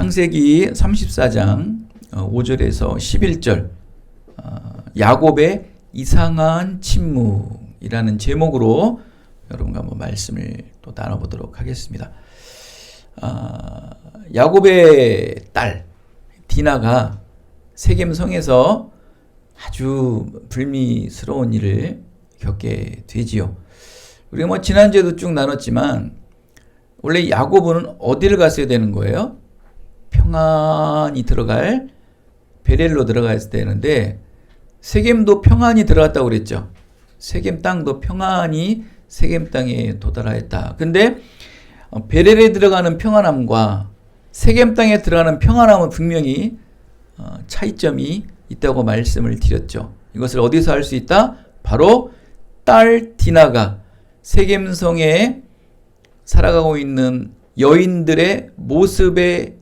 창세기 34장 5절에서 11절 야곱의 이상한 침묵이라는 제목으로 여러분과 한번 말씀을 또 나눠보도록 하겠습니다. 야곱의 딸 디나가 세겜성에서 아주 불미스러운 일을 겪게 되지요. 우리가 지난주에도 쭉 나눴지만 원래 야곱은 어디를 갔어야 되는 거예요? 평안히 들어갈 베델로 들어가야 되는데 세겜도 평안히 들어갔다고 그랬죠. 세겜 땅도 평안히 세겜 땅에 도달하였다. 근데 베델에 들어가는 평안함과 세겜 땅에 들어가는 평안함은 분명히 차이점이 있다고 말씀을 드렸죠. 이것을 어디서 알 수 있다? 바로 딸 디나가 세겜성에 살아가고 있는 여인들의 모습에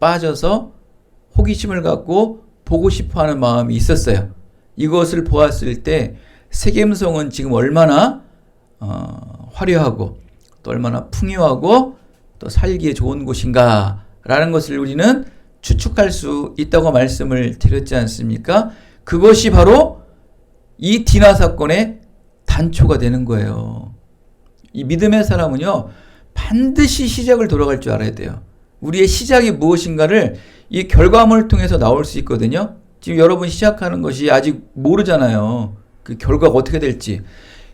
빠져서 호기심을 갖고 보고 싶어하는 마음이 있었어요. 이것을 보았을 때 세겜성은 지금 얼마나 화려하고 또 얼마나 풍요하고 또 살기에 좋은 곳인가 라는 것을 우리는 추측할 수 있다고 말씀을 드렸지 않습니까? 그것이 바로 이 디나 사건의 단초가 되는 거예요. 이 믿음의 사람은요, 반드시 시작을 돌아갈 줄 알아야 돼요. 우리의 시작이 무엇인가를 이 결과물을 통해서 나올 수 있거든요. 지금 여러분 시작하는 것이 아직 모르잖아요. 그 결과가 어떻게 될지.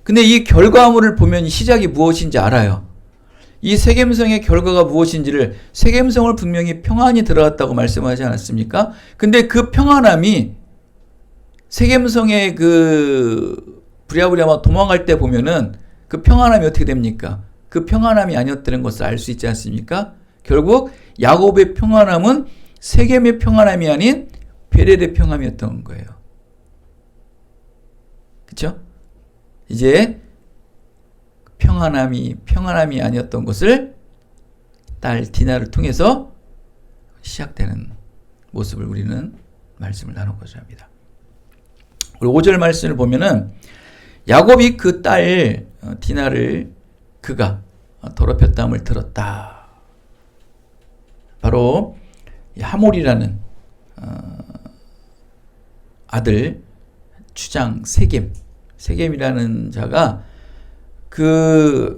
근데 이 결과물을 보면 이 시작이 무엇인지 알아요. 이 세겜성의 결과가 무엇인지를 세겜성을 분명히 평안히 들어갔다고 말씀하지 않았습니까? 근데 그 평안함이 세겜성의 그 부랴부랴 도망갈 때 보면은 그 평안함이 어떻게 됩니까? 그 평안함이 아니었다는 것을 알 수 있지 않습니까? 결국 야곱의 평안함은 세겜의 평안함이 아닌 베델의 평안이었던 거예요. 그렇죠? 이제 평안함이 아니었던 것을 딸 디나를 통해서 시작되는 모습을 우리는 말씀을 나누고자 합니다. 우리 5절 말씀을 보면은 야곱이 그 딸 디나를 그가 더럽혔다함을 들었다. 바로 하몰이라는 아들 주장 세겜이라는 자가 그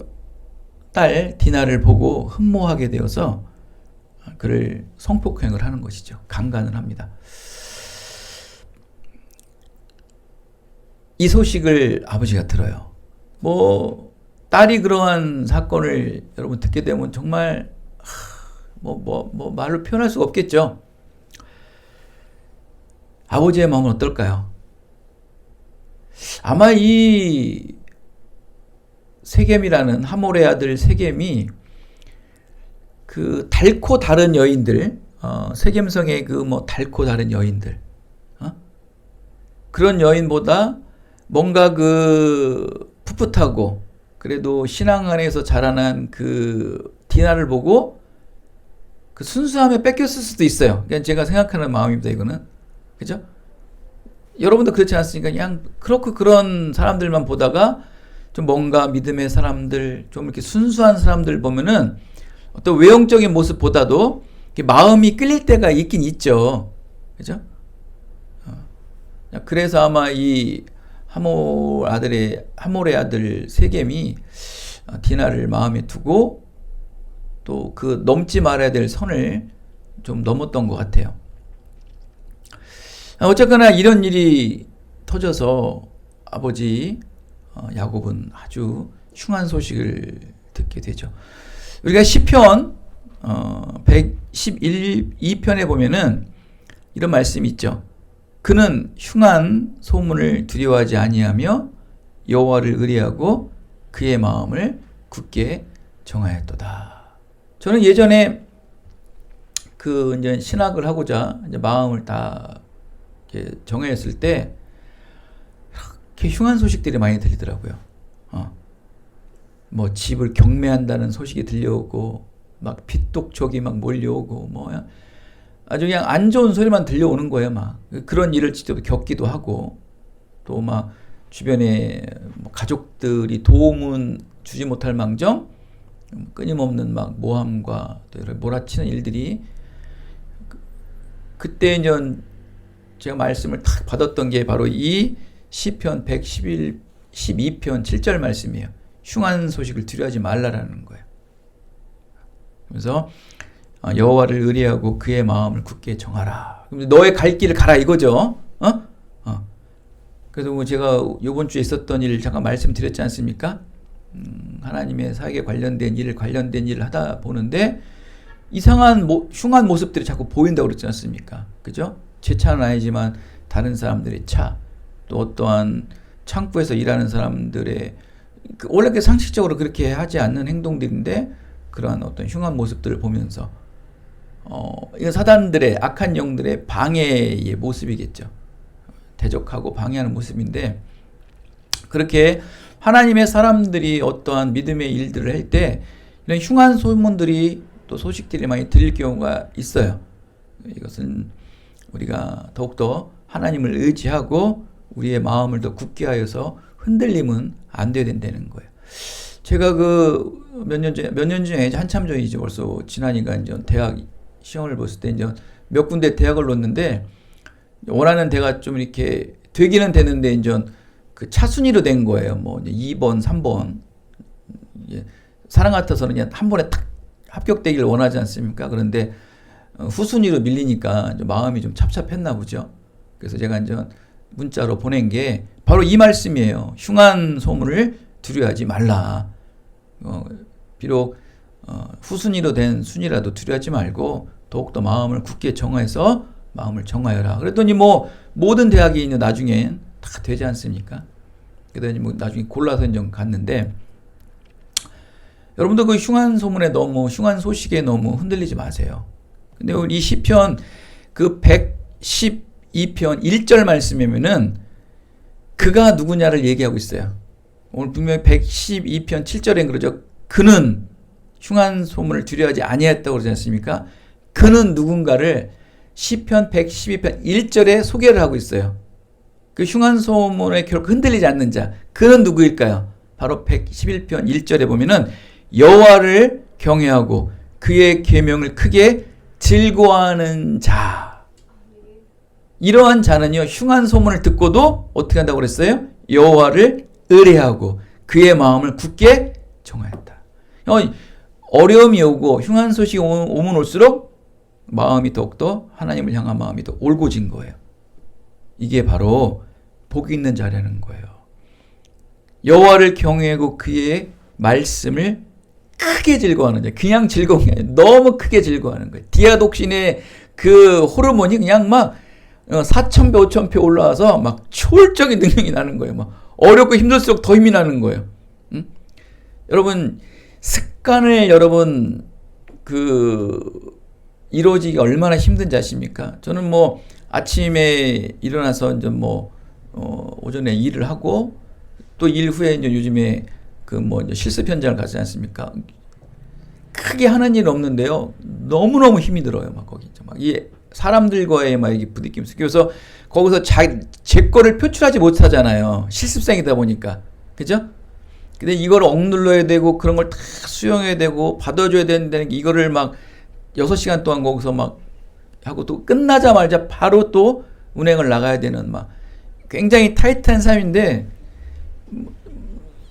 딸 디나를 보고 흠모하게 되어서 그를 성폭행을 하는 것이죠. 강간을 합니다. 이 소식을 아버지가 들어요. 딸이 그러한 사건을 여러분 듣게 되면 정말 말로 표현할 수가 없겠죠. 아버지의 마음은 어떨까요? 아마 이 세겜이라는 하몰의 아들 세겜이 그 닳고 다른 여인들, 세겜성의 닳고 다른 여인들, 그런 여인보다 뭔가 그 풋풋하고 그래도 신앙 안에서 자라난 그 디나를 보고 그 순수함에 뺏겼을 수도 있어요. 그냥 제가 생각하는 마음입니다, 이거는. 그죠? 여러분도 그렇지 않습니까? 그냥 그렇고 그런 사람들만 보다가 좀 뭔가 믿음의 사람들, 좀 이렇게 순수한 사람들 보면은 어떤 외형적인 모습보다도 마음이 끌릴 때가 있긴 있죠. 그죠? 그래서 아마 이 하몰의 아들 세겜이 디나를 마음에 두고 또 그 넘지 말아야 될 선을 좀 넘었던 것 같아요. 어쨌거나 이런 일이 터져서 아버지 야곱은 아주 흉한 소식을 듣게 되죠. 우리가 시편 112편에 보면은 이런 말씀이 있죠. 그는 흉한 소문을 두려워하지 아니하며 여호와를 의뢰하고 그의 마음을 굳게 정하였도다. 저는 예전에 이제 신학을 하고자 이제 마음을 다 이렇게 정했을 때 이렇게 흉한 소식들이 많이 들리더라고요. 집을 경매한다는 소식이 들려오고 막 빚독촉이 막 몰려오고 아주 그냥 안 좋은 소리만 들려오는 거예요. 그런 일을 직접 겪기도 하고 또 주변에 가족들이 도움은 주지 못할 망정 끊임없는 막 모함과 또 이런 몰아치는 일들이 그때 이제 제가 말씀을 탁 받았던 게 바로 이 시편 12편 7절 말씀이에요. 흉한 소식을 두려워하지 말라라는 거예요. 그래서 여호와를 의뢰하고 그의 마음을 굳게 정하라. 너의 갈 길을 가라 이거죠. 그래서 뭐 제가 이번 주에 있었던 일 잠깐 말씀드렸지 않습니까? 하나님의 사역에 관련된 일을 하다 보는데 이상한 흉한 모습들이 자꾸 보인다고 그랬지 않습니까? 그죠? 제 차는 아니지만 다른 사람들의 차, 또 어떠한 창고에서 일하는 사람들의 원래 그 상식적으로 그렇게 하지 않는 행동들인데 그러한 어떤 흉한 모습들을 보면서 이건 사단들의 악한 영들의 방해의 모습이겠죠. 대적하고 방해하는 모습인데 그렇게 하나님의 사람들이 어떠한 믿음의 일들을 할 때 이런 흉한 소문들이 또 소식들이 많이 들릴 경우가 있어요. 이것은 우리가 더욱더 하나님을 의지하고 우리의 마음을 더 굳게 하여서 흔들림은 안 돼야 된다는 거예요. 제가 그 몇 년 전에 한참 전이죠. 벌써 지나니까 이제 대학 시험을 봤을 때 이제 몇 군데 대학을 놓는데 원하는 대가 좀 이렇게 되기는 되는데 이제 그 차순위로 된 거예요. 뭐 이제 2번, 3번. 사람 같아서는 그냥 한 번에 탁 합격되기를 원하지 않습니까? 그런데 후순위로 밀리니까 마음이 좀 찹찹했나 보죠. 그래서 제가 이제 문자로 보낸 게 바로 이 말씀이에요. 흉한 소문을 두려워하지 말라. 비록 후순위로 된 순위라도 두려워하지 말고 더욱더 마음을 굳게 정해서 마음을 정하여라. 그랬더니 뭐 모든 대학이 이제 나중엔 다 되지 않습니까? 그러더니 뭐 나중에 골라서 이제 갔는데 여러분도 그 흉한 소문에 너무 흉한 소식에 너무 흔들리지 마세요. 근데 이 시편 그 112편 1절 말씀이면은 그가 누구냐를 얘기하고 있어요. 오늘 분명히 112편 7절엔 그러죠. 그는 흉한 소문을 두려워하지 아니했다고 그러지 않습니까? 그는 누군가를 시편 112편 1절에 소개를 하고 있어요. 그 흉한 소문에 결코 흔들리지 않는 자. 그는 누구일까요? 바로 111편 1절에 보면은 여호와를 경외하고 그의 계명을 크게 즐거워하는 자. 이러한 자는요. 흉한 소문을 듣고도 어떻게 한다고 그랬어요? 여호와를 의뢰하고 그의 마음을 굳게 정하였다. 어려움이 오고 흉한 소식이 오면 올수록 마음이 더욱더 하나님을 향한 마음이 더 올고진 거예요. 이게 바로 복이 있는 자라는 거예요. 여호와를 경외하고 그의 말씀을 크게 즐거워하는 자. 그냥 즐거운 게 아니라 너무 크게 즐거워하는 거예요. 디아독신의 그 호르몬이 그냥 막 4,000배, 5,000배 올라와서 막 초월적인 능력이 나는 거예요. 막 어렵고 힘들수록 더 힘이 나는 거예요. 응? 여러분 습관을 여러분 이루어지기 얼마나 힘든지 아십니까? 저는 뭐 아침에 일어나서 이제 오전에 일을 하고 또 일 후에 이제 요즘에 이제 실습 현장을 가지 않습니까? 크게 하는 일 없는데요. 너무너무 힘이 들어요. 막 거기 이 사람들과의 막 이게 부딪히면서 그래서 거기서 제 거를 표출하지 못하잖아요. 실습생이다 보니까. 그죠? 근데 이걸 억눌러야 되고 그런 걸 다 수용해야 되고 받아줘야 된다는 게 이거를 막 6시간 동안 거기서 막 하고 또 끝나자마자 바로 또 운행을 나가야 되는 막 굉장히 타이트한 삶인데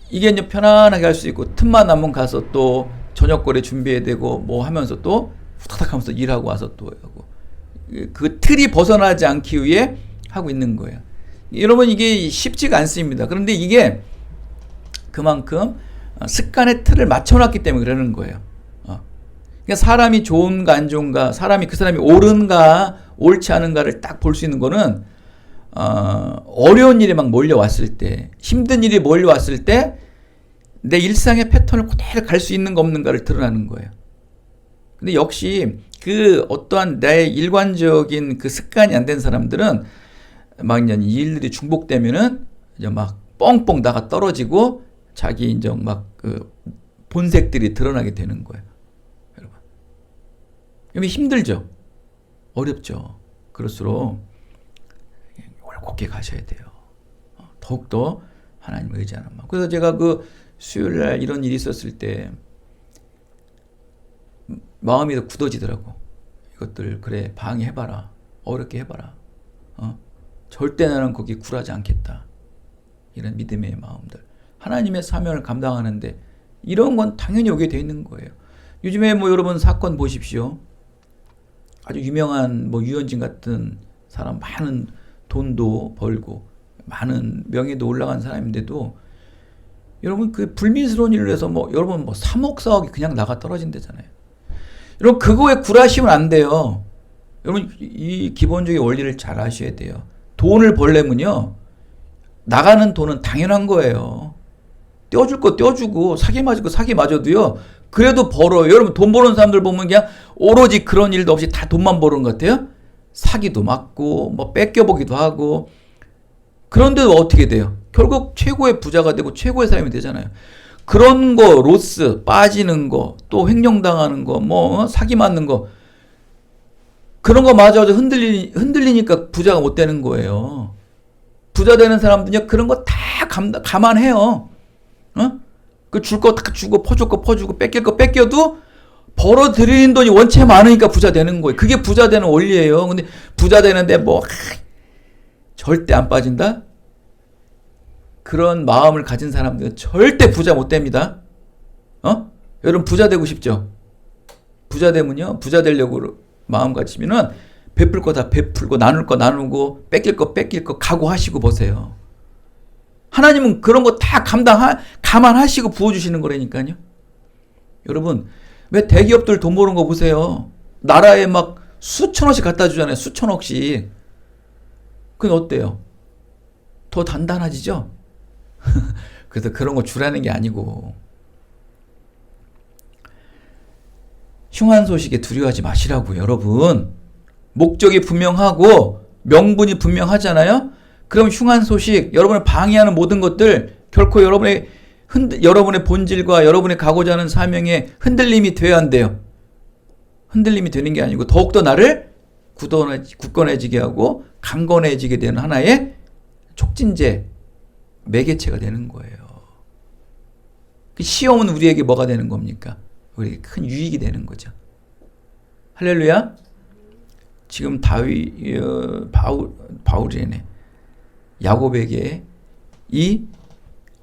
이게 이제 편안하게 할 수 있고 틈만 나면 가서 또 저녁거리 준비해야 되고 뭐 하면서 또 후다닥 하면서 일하고 와서 또 하고 그 틀이 벗어나지 않기 위해 하고 있는 거예요. 여러분 이게 쉽지가 않습니다. 그런데 이게 그만큼 습관의 틀을 맞춰놨기 때문에 그러는 거예요. 그러니까 사람이 좋은가 안 좋은가, 그 사람이 옳은가 옳지 않은가를 딱 볼 수 있는 거는 어려운 일이 막 몰려왔을 때, 힘든 일이 몰려왔을 때 내 일상의 패턴을 그대로 갈 수 있는가 없는가를 드러나는 거예요. 근데 역시 그 어떠한 나의 일관적인 그 습관이 안 된 사람들은 막 이제 이 일들이 중복되면은 이제 막 뻥뻥 나가 떨어지고 자기 이제 막 그 본색들이 드러나게 되는 거예요. 여러분. 그러면 힘들죠. 어렵죠. 그럴수록 올곧게 가셔야 돼요. 더욱더 하나님을 의지하는 마음. 그래서 제가 그 수요일 날 이런 일이 있었을 때 마음이 더 굳어지더라고. 이것들 그래 방해해봐라. 어렵게 해봐라. 절대 나는 거기 굴하지 않겠다. 이런 믿음의 마음들. 하나님의 사명을 감당하는데 이런 건 당연히 오게 돼 있는 거예요. 요즘에 뭐 여러분 사건 보십시오. 아주 유명한 뭐 유현진 같은 사람 많은 돈도 벌고 많은 명예도 올라간 사람인데도 여러분 그 불미스러운 일을 해서 뭐 여러분 뭐 3억 4억이 그냥 나가 떨어진대잖아요. 여러분 그거에 굴하시면 안 돼요. 여러분 이 기본적인 원리를 잘 아셔야 돼요. 돈을 벌려면요 나가는 돈은 당연한 거예요. 떼어줄 거 떼어주고 사기 맞을 거 사기 맞아도요 그래도 벌어요. 여러분 돈 버는 사람들 보면 그냥 오로지 그런 일도 없이 다 돈만 버는 것 같아요. 사기도 맞고 뭐 뺏겨보기도 하고 그런데도 어떻게 돼요? 결국 최고의 부자가 되고 최고의 사람이 되잖아요. 그런 거 로스 빠지는 거 또 횡령당하는 거 뭐 사기 맞는 거 그런 거 맞아서 흔들리니까 부자가 못 되는 거예요. 부자 되는 사람들은요 그런 거 다 감안해요. 그 줄 거 다 주고 퍼줄 거 퍼주고 뺏길 거 뺏겨도 벌어들이는 돈이 원체 많으니까 부자 되는 거예요. 그게 부자 되는 원리예요. 근데 부자 되는데 뭐 절대 안 빠진다? 그런 마음을 가진 사람들은 절대 부자 못 됩니다. 여러분 부자 되고 싶죠? 부자 되면요. 부자 되려고 마음 가지면은 베풀 거 다 베풀고 나눌 거 나누고 뺏길 거 뺏길 거 각오하시고 보세요. 하나님은 그런 거 다 감안하시고 부어주시는 거라니까요. 여러분 왜 대기업들 돈 버는 거 보세요. 나라에 막 수천억씩 갖다 주잖아요. 수천억씩. 그건 어때요? 더 단단해지죠? 그래서 그런 거 주라는 게 아니고 흉한 소식에 두려워하지 마시라고 여러분. 목적이 분명하고 명분이 분명하잖아요. 그럼 흉한 소식, 여러분을 방해하는 모든 것들 결코 여러분의 본질과 여러분의 가고자 하는 사명에 흔들림이 되어야 한대요. 흔들림이 되는 게 아니고 더욱더 나를 굳건해지게 하고 강건해지게 되는 하나의 촉진제, 매개체가 되는 거예요. 시험은 우리에게 뭐가 되는 겁니까? 우리에게 큰 유익이 되는 거죠. 할렐루야. 지금 바울이네. 야곱에게 이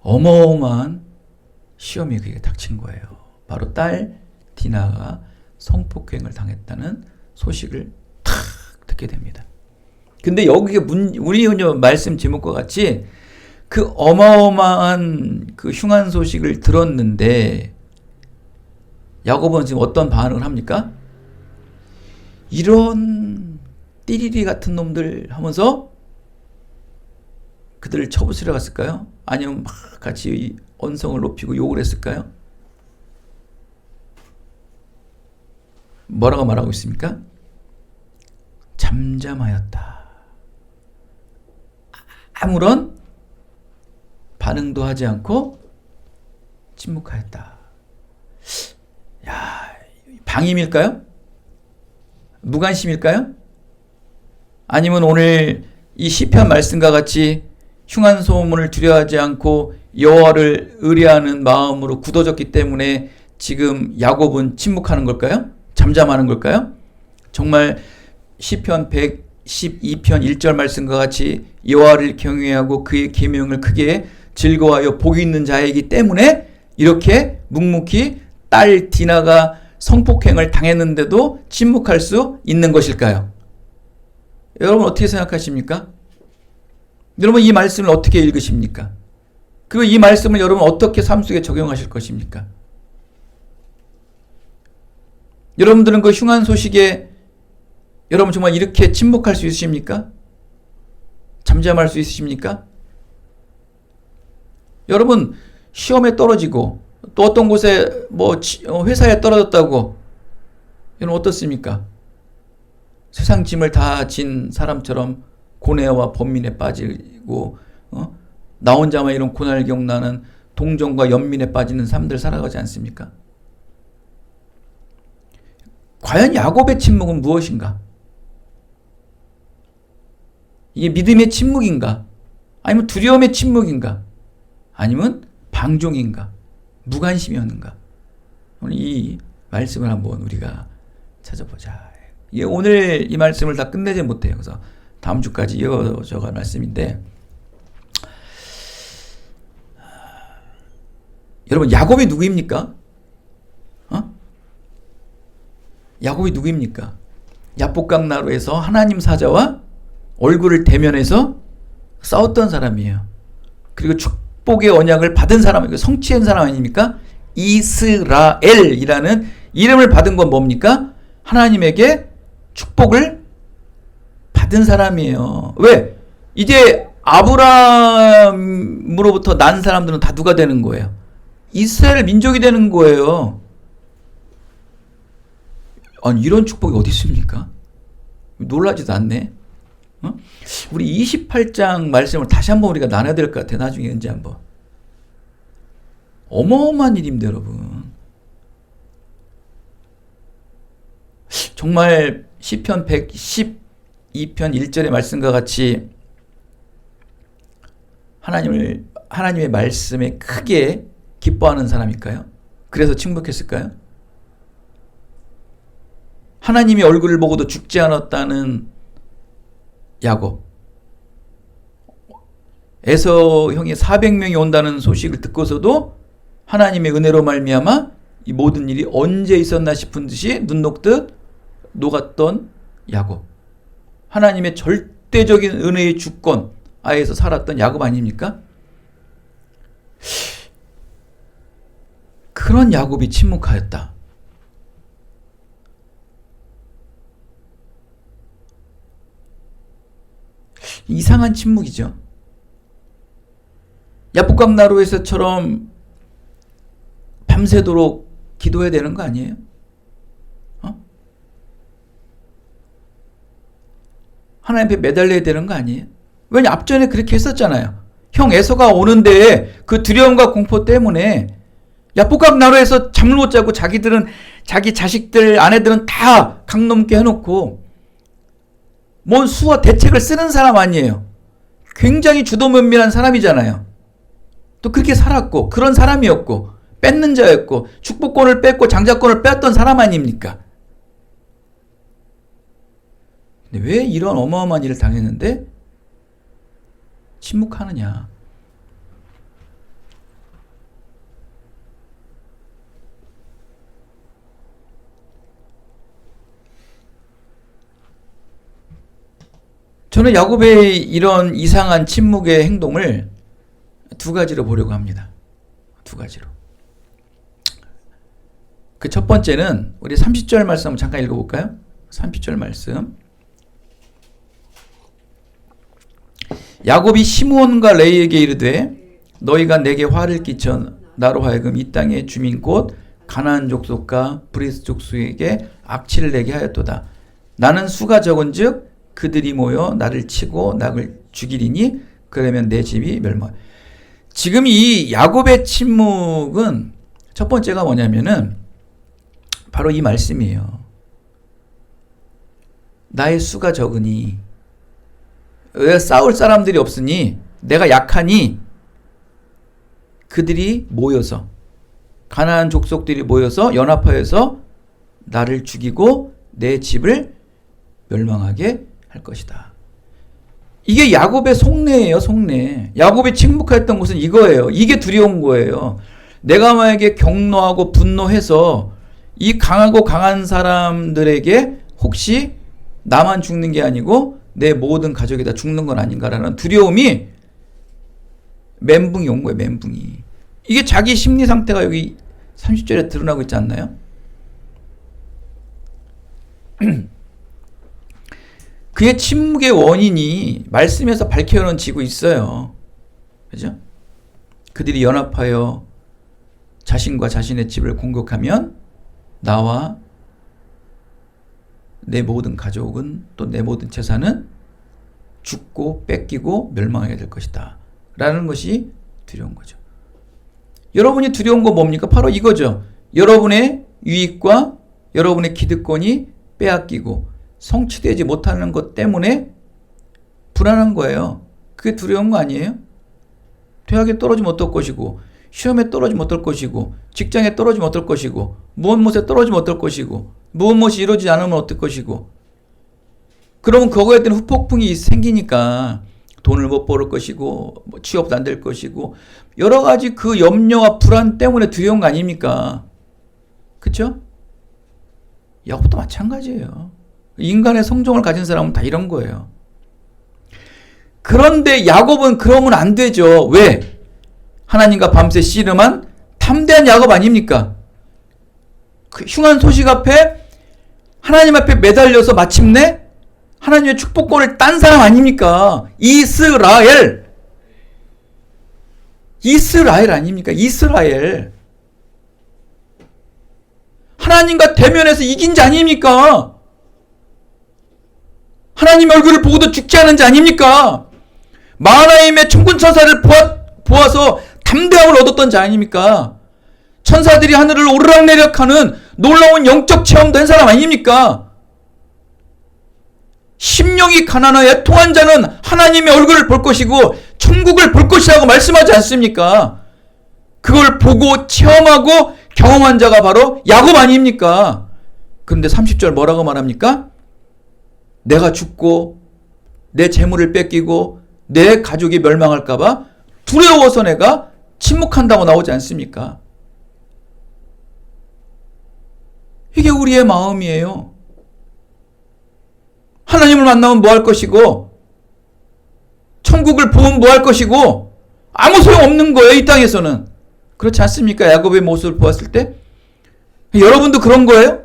어마어마한 시험이 그에게 닥친 거예요. 바로 딸 디나가 성폭행을 당했다는 소식을 탁 듣게 됩니다. 근데 여기에 우리 말씀 제목과 같이 그 어마어마한 그 흉한 소식을 들었는데 야곱은 지금 어떤 반응을 합니까? 이런 띠리리 같은 놈들 하면서 그들을 쳐부수려 갔을까요? 아니면 막 같이 언성을 높이고 욕을 했을까요? 뭐라고 말하고 있습니까? 잠잠하였다. 아무런 반응도 하지 않고 침묵하였다. 야, 방임일까요? 무관심일까요? 아니면 오늘 이 시편 말씀과 같이 흉한 소문을 두려워하지 않고 여호와를 의뢰하는 마음으로 굳어졌기 때문에 지금 야곱은 침묵하는 걸까요? 잠잠하는 걸까요? 정말 시편 112편 1절 말씀과 같이 여호와를 경외하고 그의 계명을 크게 즐거워하여 복이 있는 자이기 때문에 이렇게 묵묵히 딸 디나가 성폭행을 당했는데도 침묵할 수 있는 것일까요? 여러분 어떻게 생각하십니까? 여러분 이 말씀을 어떻게 읽으십니까? 그리고 이 말씀을 여러분 어떻게 삶 속에 적용하실 것입니까? 여러분들은 그 흉한 소식에 여러분 정말 이렇게 침묵할 수 있으십니까? 잠잠할 수 있으십니까? 여러분 시험에 떨어지고 또 어떤 곳에 뭐 회사에 떨어졌다고 여러분 어떻습니까? 세상 짐을 다 진 사람처럼 고뇌와 번민에 빠지고 나 혼자만 이런 고난을 겪나는 동정과 연민에 빠지는 삶들 살아가지 않습니까? 과연 야곱의 침묵은 무엇인가? 이게 믿음의 침묵인가? 아니면 두려움의 침묵인가? 아니면 방종인가? 무관심이었는가? 이 말씀을 한번 우리가 찾아보자. 예, 오늘 이 말씀을 다 끝내지 못해요. 그래서 다음 주까지 이어져갈 말씀인데, 여러분, 야곱이 누구입니까? 야곱이 누구입니까? 야복강나루에서 하나님 사자와 얼굴을 대면해서 싸웠던 사람이에요. 그리고 축복의 언약을 받은 사람이고 성취한 사람 아닙니까? 이스라엘이라는 이름을 받은 건 뭡니까? 하나님에게 축복을 받은 사람이에요. 왜? 이제 아브라함으로부터 난 사람들은 다 누가 되는 거예요? 이스라엘 민족이 되는 거예요. 아니, 이런 축복이 어디 있습니까? 놀라지도 않네. 우리 28장 말씀을 다시 한번 우리가 나눠야 될 것 같아요. 나중에 언제 한번. 어마어마한 일입니다, 여러분. 정말 시편 112편 1절의 말씀과 같이 하나님의 말씀에 크게 기뻐하는 사람일까요? 그래서 침묵했을까요? 하나님의 얼굴을 보고도 죽지 않았다는 야곱. 에서 형이 400명이 온다는 소식을 듣고서도 하나님의 은혜로 말미암아 이 모든 일이 언제 있었나 싶은 듯이 눈 녹듯 녹았던 야곱. 하나님의 절대적인 은혜의 주권 아에서 살았던 야곱 아닙니까? 그런 야곱이 침묵하였다. 이상한 침묵이죠. 야복강나루에서처럼 밤새도록 기도해야 되는 거 아니에요? 하나님 앞에 매달려야 되는 거 아니에요? 왜냐, 앞전에 그렇게 했었잖아요. 형 에서가 오는데 그 두려움과 공포 때문에 야복강나루에서 잠을 못 자고 자기 자식들, 아내들은 다 강 넘게 해놓고 뭔 수와 대책을 쓰는 사람 아니에요. 굉장히 주도면밀한 사람이잖아요. 또 그렇게 살았고 그런 사람이었고 뺏는 자였고 축복권을 뺏고 장자권을 뺐던 사람 아닙니까? 근데 왜 이런 어마어마한 일을 당했는데 침묵하느냐? 저는 야곱의 이런 이상한 침묵의 행동을 두 가지로 보려고 합니다. 두 가지로. 그 첫 번째는 우리 30절 말씀 한번 잠깐 읽어볼까요? 30절 말씀. 야곱이 시므온과 레이에게 이르되 너희가 내게 화를 끼쳐 나로 하여금 이 땅의 주민 곧 가나안 족속과 브리스 족속에게 악취를 내게 하였도다. 나는 수가 적은즉 그들이 모여 나를 치고 나를 죽이리니 그러면 내 집이 멸망. 지금 이 야곱의 침묵은 첫 번째가 뭐냐면은 바로 이 말씀이에요. 나의 수가 적으니, 왜 싸울 사람들이 없으니, 내가 약하니 그들이 모여서, 가나안 족속들이 모여서 연합하여서 나를 죽이고 내 집을 멸망하게 할 것이다. 이게 야곱의 속내예요, 속내. 야곱이 침묵했던 것은 이거예요. 이게 두려운 거예요. 내가 만약에 격노하고 분노해서 이 강하고 강한 사람들에게 혹시 나만 죽는 게 아니고 내 모든 가족이 다 죽는 건 아닌가라는 두려움이 멘붕이 온 거예요, 멘붕이. 이게 자기 심리 상태가 여기 30절에 드러나고 있지 않나요? 그의 침묵의 원인이 말씀에서 밝혀지고 있어요. 그죠? 그들이 연합하여 자신과 자신의 집을 공격하면 나와 내 모든 가족은 또 내 모든 재산은 죽고 뺏기고 멸망하게 될 것이다. 라는 것이 두려운 거죠. 여러분이 두려운 건 뭡니까? 바로 이거죠. 여러분의 유익과 여러분의 기득권이 빼앗기고 성취되지 못하는 것 때문에 불안한 거예요. 그게 두려운 거 아니에요? 퇴학에 떨어지면 어떨 것이고 시험에 떨어지면 어떨 것이고, 직장에 떨어지면 어떨 것이고, 무엇에 떨어지면 어떨 것이고, 무엇이 이루어지지 않으면 어떨 것이고. 그러면 그거에 대한 후폭풍이 생기니까 돈을 못 벌을 것이고, 뭐 취업도 안 될 것이고, 여러 가지 그 염려와 불안 때문에 두려운 거 아닙니까? 그쵸? 야곱도 마찬가지예요. 인간의 성종을 가진 사람은 다 이런 거예요. 그런데 야곱은 그러면 안 되죠. 왜? 하나님과 밤새 씨름한 담대한 야곱 아닙니까? 그 흉한 소식 앞에 하나님 앞에 매달려서 마침내 하나님의 축복권을 딴 사람 아닙니까? 이스라엘 아닙니까? 이스라엘. 하나님과 대면해서 이긴 자 아닙니까? 하나님 얼굴을 보고도 죽지 않은 자 아닙니까? 마하나임의 천군 천사를 보아서 담대함을 얻었던 자 아닙니까? 천사들이 하늘을 오르락내리락하는 놀라운 영적 체험도 한 사람 아닙니까? 심령이 가난하여 애통한 자는 하나님의 얼굴을 볼 것이고 천국을 볼 것이라고 말씀하지 않습니까? 그걸 보고 체험하고 경험한 자가 바로 야곱 아닙니까? 그런데 30절 뭐라고 말합니까? 내가 죽고 내 재물을 뺏기고 내 가족이 멸망할까 봐 두려워서 내가 침묵한다고 나오지 않습니까? 이게 우리의 마음이에요. 하나님을 만나면 뭐 할 것이고 천국을 보면 뭐 할 것이고 아무 소용없는 거예요. 이 땅에서는. 그렇지 않습니까? 야곱의 모습을 보았을 때. 여러분도 그런 거예요?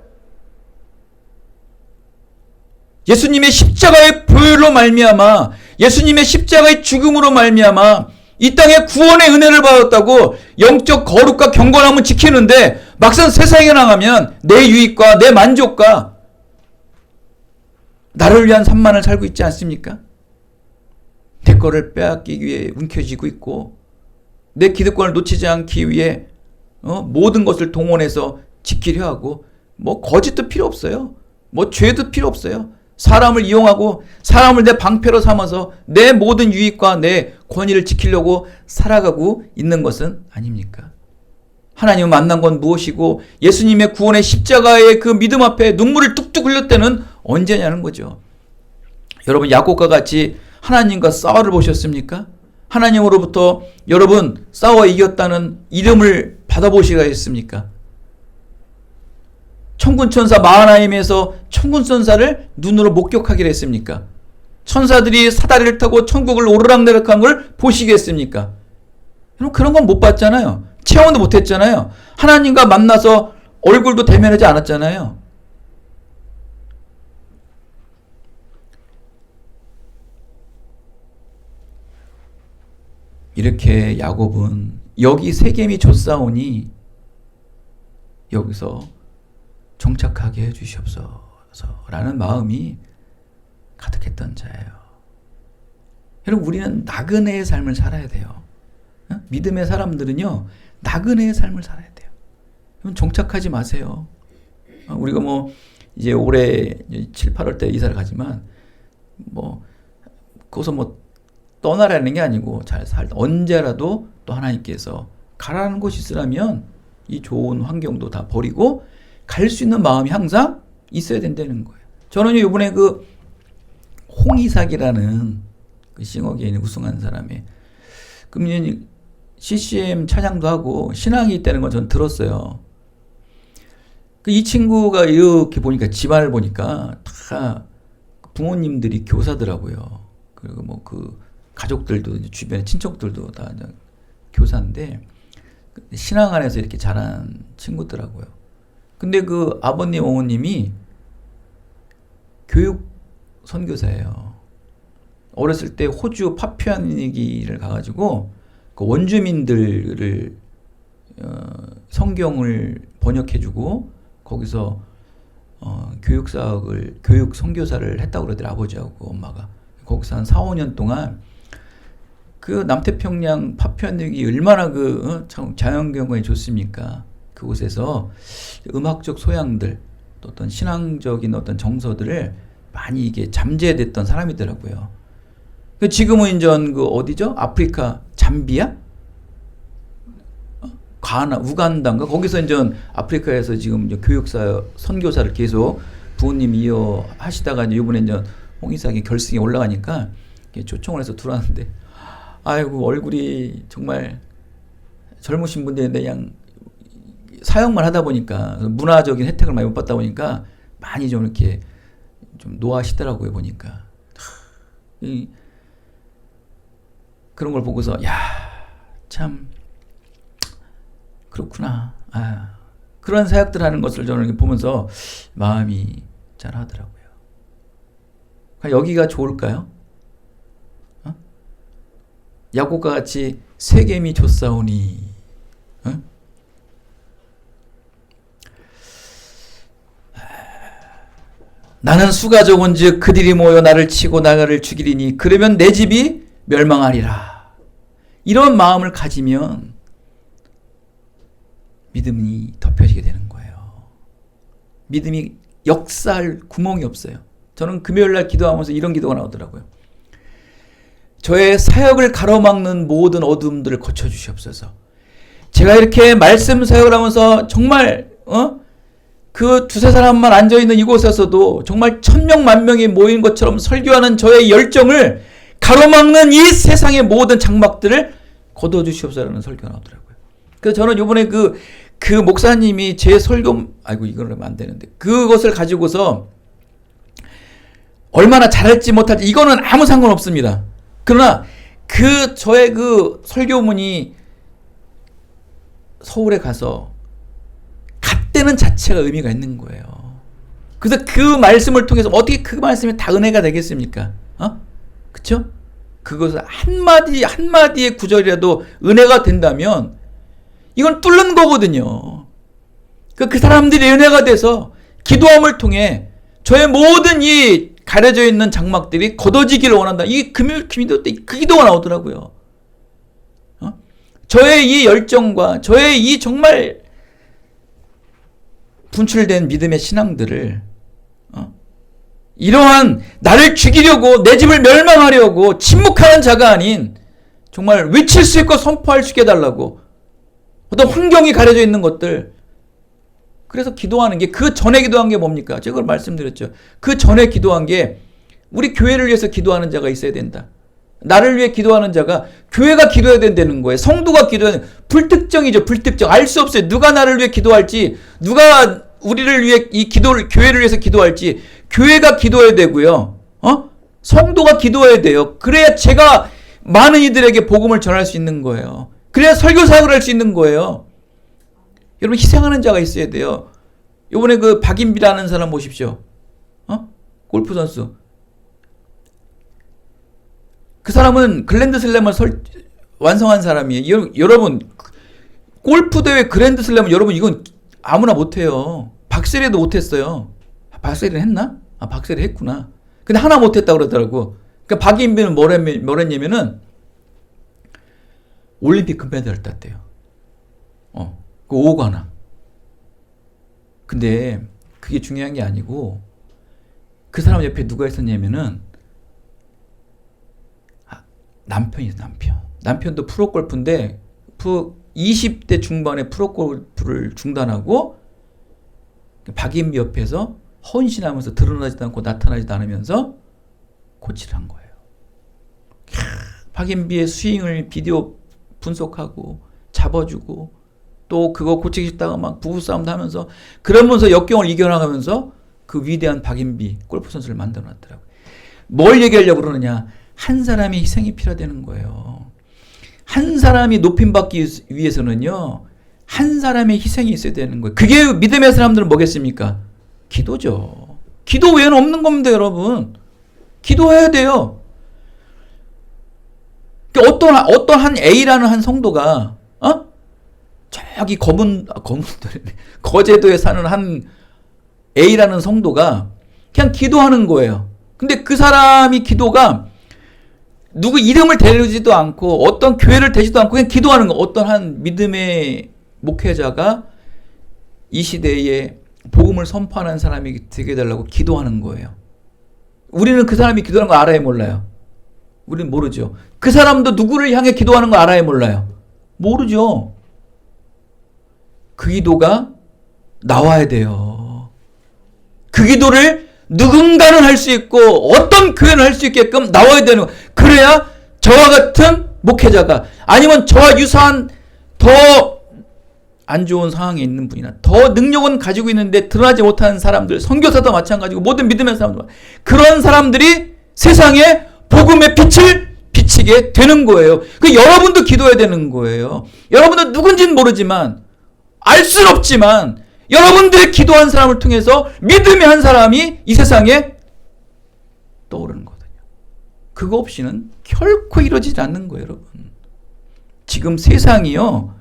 예수님의 십자가의 보혈로 말미암아 예수님의 십자가의 죽음으로 말미암아 이 땅에 구원의 은혜를 받았다고 영적 거룩과 경건함은 지키는데 막상 세상에 나가면 내 유익과 내 만족과 나를 위한 산만을 살고 있지 않습니까? 내 거를 빼앗기기 위해 움켜쥐고 있고 내 기득권을 놓치지 않기 위해 모든 것을 동원해서 지키려 하고 뭐 거짓도 필요 없어요. 뭐 죄도 필요 없어요. 사람을 이용하고 사람을 내 방패로 삼아서 내 모든 유익과 내 권위를 지키려고 살아가고 있는 것은 아닙니까? 하나님을 만난 건 무엇이고 예수님의 구원의 십자가의 그 믿음 앞에 눈물을 뚝뚝 흘릴 때는 언제냐는 거죠. 여러분 야곱과 같이 하나님과 싸워를 보셨습니까? 하나님으로부터 여러분 싸워 이겼다는 이름을 받아보시겠습니까? 천군천사 마하나임에서 천군천사를 눈으로 목격하기로 했습니까? 천사들이 사다리를 타고 천국을 오르락내락한 걸 보시겠습니까? 여러분 그런 건 못 봤잖아요. 체험도 못 했잖아요. 하나님과 만나서 얼굴도 대면하지 않았잖아요. 이렇게 야곱은 여기 세겜이 좇사오니 여기서 정착하게 해주시옵소서 라는 마음이 가득했던 자예요. 여러분 우리는 나그네의 삶을 살아야 돼요. 믿음의 사람들은요 나그네의 삶을 살아야 돼요. 여러분 정착하지 마세요. 우리가 뭐 이제 올해 7, 8월 때 이사를 가지만 뭐 거기서 뭐 떠나라는 게 아니고 잘 살다 언제라도 또 하나님께서 가라는 곳이 있으라면 이 좋은 환경도 다 버리고 갈 수 있는 마음이 항상 있어야 된다는 거예요. 저는 이번에 그 홍이삭이라는 그 싱어게인 우승한 사람의 금년 CCM 찬양도 하고 신앙이 있다는 건 저는 들었어요. 이 친구가 이렇게 보니까 집안을 보니까 다 부모님들이 교사더라고요. 그리고 뭐 그 가족들도 주변에 친척들도 다 교사인데 신앙 안에서 이렇게 자란 친구더라고요. 근데 그 아버님 어머님이 교육 선교사예요. 어렸을 때 호주 파푸아니기를 가가지고 그 원주민들을 성경을 번역해주고 거기서 교육 선교사를 했다고 그러더라고요. 아버지하고 엄마가 거기서 한 4, 5년 동안 그 남태평양 파푸아니기 얼마나 자연경관이 좋습니까? 그곳에서 음악적 소양들, 또 어떤 신앙적인 어떤 정서들을 많이 이게 잠재됐던 사람이더라고요. 지금은 이제 어디죠? 아프리카 잠비아? 가나, 우간다인가? 거기서 이제 아프리카에서 지금 이제 교육사, 선교사를 계속 부모님이 이어 하시다가 이번에 이제 홍의사기 결승에 올라가니까 초청을 해서 들어왔는데, 아이고, 얼굴이 정말 젊으신 분들인데 그냥 사역만 하다 보니까 문화적인 혜택을 많이 못 받다 보니까 많이 좀 이렇게 좀 노하시더라고요, 보니까. 그런 걸 보고서, 야, 참, 그렇구나. 아, 그런 사역들 하는 것을 저는 보면서 마음이 짠하더라고요. 여기가 좋을까요? 어? 야곱과 같이 세겜이 좋사오니, 어? 나는 수가 적은즉 그들이 모여 나를 치고 나를 죽이리니 그러면 내 집이 멸망하리라. 이런 마음을 가지면 믿음이 덮여지게 되는 거예요. 믿음이 역사할 구멍이 없어요. 저는 금요일날 기도하면서 이런 기도가 나오더라고요. 저의 사역을 가로막는 모든 어둠들을 고쳐주시옵소서. 제가 이렇게 말씀 사역을 하면서 정말 그 두세 사람만 앉아있는 이곳에서도 정말 1000명, 10,000명이 모인 것처럼 설교하는 저의 열정을 가로막는 이 세상의 모든 장막들을 걷어주시옵소서라는 설교가 나오더라고요. 그래서 저는 이번에 그 목사님이 제 설교, 아이고, 이건 하면 안 되는데, 그것을 가지고서 얼마나 잘할지 못할지, 이거는 아무 상관없습니다. 그러나 저의 그 설교문이 서울에 가서 갔다는 자체가 의미가 있는 거예요. 그래서 그 말씀을 통해서 어떻게 그 말씀이 다 은혜가 되겠습니까? 그쵸? 그것을 한마디의 구절이라도 은혜가 된다면 이건 뚫는 거거든요. 그 사람들이 은혜가 돼서 기도함을 통해 저의 모든 이 가려져 있는 장막들이 걷어지기를 원한다. 이 금요일 기도 때 그 기도가 나오더라고요. 저의 이 열정과 저의 이 정말 분출된 믿음의 신앙들을 이러한 나를 죽이려고 내 집을 멸망하려고 침묵하는 자가 아닌 정말 외칠 수 있고 선포할 수 있게 해달라고 어떤 환경이 가려져 있는 것들, 그래서 기도하는 게, 그 전에 기도한 게 뭡니까? 제가 그걸 말씀드렸죠. 그 전에 기도한 게 우리 교회를 위해서 기도하는 자가 있어야 된다. 나를 위해 기도하는 자가, 교회가 기도해야 된다는 거예요. 성도가 기도해야 된다. 불특정이죠. 불특정. 알 수 없어요. 누가 나를 위해 기도할지, 누가 우리를 위해 교회를 위해서 기도할지. 교회가 기도해야 되고요. 성도가 기도해야 돼요. 그래야 제가 많은 이들에게 복음을 전할 수 있는 거예요. 그래야 설교 사역을 할 수 있는 거예요. 여러분, 희생하는 자가 있어야 돼요. 요번에 그 박인비라는 사람 보십시오. 골프 선수. 그 사람은 글랜드슬램을 완성한 사람이에요. 여러분, 골프 대회 글랜드슬램은 여러분 이건 아무나 못해요. 박세리도 못했어요. 박세리는 했나? 박세리 했구나. 근데 하나 못했다고 그러더라고. 그러니까 박인비는 뭘 했냐면은 올림픽 금메달을 땄대요. 그 5관왕. 근데 그게 중요한 게 아니고 그 사람 옆에 누가 있었냐면은 남편이었어, 남편. 남편도 프로골프인데 20대 중반에 프로골프를 중단하고 박인비 옆에서 헌신하면서 드러나지도 않고 나타나지도 않으면서 코치를 한 거예요. 박인비의 스윙을 비디오 분석하고 잡아주고 또 그거 고치기 싫다가 막 부부싸움도 하면서 그러면서 역경을 이겨나가면서 그 위대한 박인비 골프 선수를 만들어 놨더라고요. 뭘 얘기하려고 그러느냐. 한 사람의 희생이 필요하다는 거예요. 한 사람이 높임받기 위해서는요. 한 사람의 희생이 있어야 되는 거예요. 그게 믿음의 사람들은 뭐겠습니까? 기도죠. 기도 외에는 없는 겁니다, 여러분. 기도해야 돼요. 어떤 한 A라는 한 성도가 저기 거제도에 사는 한 A라는 성도가 그냥 기도하는 거예요. 근데 그 사람이 기도가 누구 이름을 대르지도 않고 어떤 교회를 대지도 않고 그냥 기도하는 거. 어떤 한 믿음의 목회자가 이 시대에 복음을 선포하는 사람이 되게 해달라고 기도하는 거예요. 우리는 그 사람이 기도하는 거 알아요, 몰라요? 우리는 모르죠. 그 사람도 누구를 향해 기도하는 거 알아요, 몰라요? 모르죠. 그 기도가 나와야 돼요. 그 기도를 누군가는 할 수 있고 어떤 교회는 할 수 있게끔 나와야 되는 거예요. 그래야 저와 같은 목회자가 아니면 저와 유사한 더 안 좋은 상황에 있는 분이나 더 능력은 가지고 있는데 드러나지 못하는 사람들, 선교사도 마찬가지고 모든 믿음의 사람들, 그런 사람들이 세상에 복음의 빛을 비치게 되는 거예요. 그 여러분도 기도해야 되는 거예요. 여러분도 누군지는 모르지만 알 수는 없지만 여러분들의 기도한 사람을 통해서 믿음의 한 사람이 이 세상에 떠오르는 거거든요. 그거 없이는 결코 이루어지지 않는 거예요, 여러분. 지금 세상이요,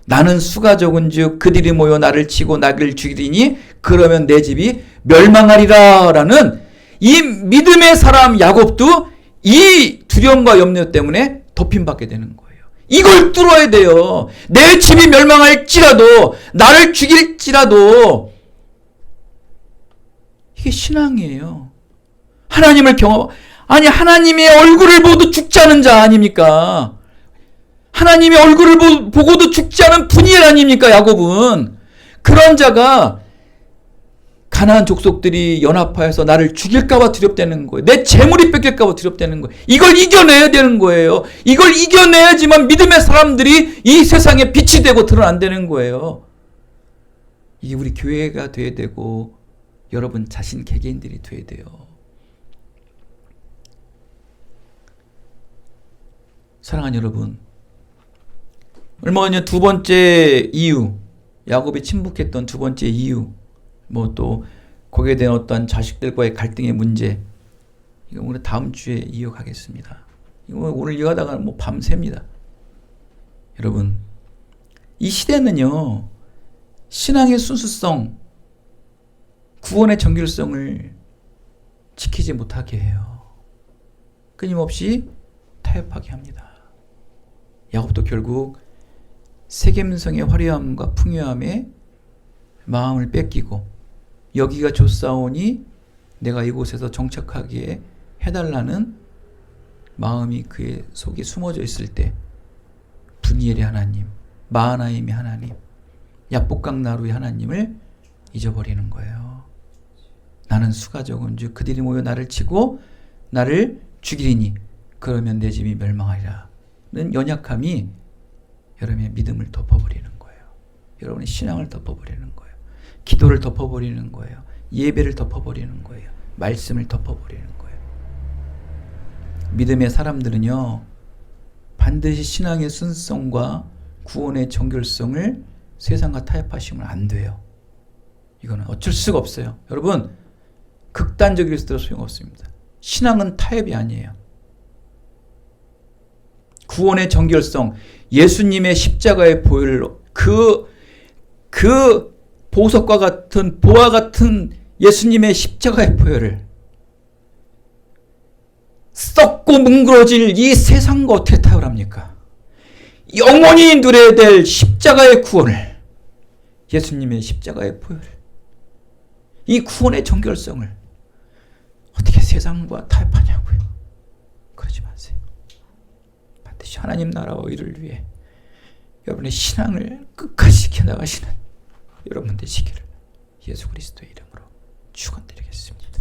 나는 수가 적은즉 그들이 모여 나를 치고 나를 죽이리니 그러면 내 집이 멸망하리라 라는 이 믿음의 사람 야곱도 이 두려움과 염려 때문에 덮임받게 되는 거예요. 이걸 뚫어야 돼요. 내 집이 멸망할지라도 나를 죽일지라도 이게 신앙이에요. 하나님을 아니 하나님의 얼굴을 보고도 죽지 않은 자 아닙니까? 하나님의 얼굴을 보고도 죽지 않은 분이엘 아닙니까? 야곱은. 그런 자가 가나안 족속들이 연합하여서 나를 죽일까봐 두렵다는 거예요. 내 재물이 뺏길까봐 두렵다는 거예요. 이걸 이겨내야 되는 거예요. 이걸 이겨내야지만 믿음의 사람들이 이 세상에 빛이 되고 드러난다는 거예요. 이게 우리 교회가 돼야 되고 여러분 자신 개개인들이 돼야 돼요. 사랑하는 여러분, 얼마 전에 두 번째 이유, 야곱이 침묵했던 두 번째 이유, 뭐 또 거기에 대한 어떤 자식들과의 갈등의 문제, 이거 오늘 다음 주에 이어가겠습니다. 이거 오늘 이어가다가 뭐 밤새입니다. 여러분, 이 시대는요, 신앙의 순수성, 구원의 정결성을 지키지 못하게 해요. 끊임없이 타협하게 합니다. 야곱도 결국 세겜성의 화려함과 풍요함에 마음을 뺏기고 여기가 좋사오니 내가 이곳에서 정착하기에 해달라는 마음이 그의 속에 숨어져 있을 때 분이엘의 하나님, 마하나임의 하나님, 야복강나루의 하나님을 잊어버리는 거예요. 나는 수가 적은즉 그들이 모여 나를 치고 나를 죽이리니 그러면 내 집이 멸망하리라 는 연약함이 여러분의 믿음을 덮어버리는 거예요. 여러분의 신앙을 덮어버리는 거예요. 기도를 덮어버리는 거예요. 예배를 덮어버리는 거예요. 말씀을 덮어버리는 거예요. 믿음의 사람들은요, 반드시 신앙의 순성과 구원의 정결성을 세상과 타협하시면 안 돼요. 이거는 어쩔 수가 없어요. 여러분, 극단적일 수도 소용없습니다. 신앙은 타협이 아니에요. 구원의 정결성, 예수님의 십자가의 보혈, 그 보석과 같은, 보화 같은 예수님의 십자가의 보혈을 썩고 뭉그러질 이 세상과 어떻게 타협합니까? 영원히 누려야 될 십자가의 구원을, 예수님의 십자가의 보혈을, 이 구원의 정결성을 어떻게 세상과 타협하냐고요. 그러지 마세요. 반드시 하나님 나라와 의를 위해 여러분의 신앙을 끝까지 지켜나가시는 여러분 되시기를 예수 그리스도의 이름으로 축원드리겠습니다.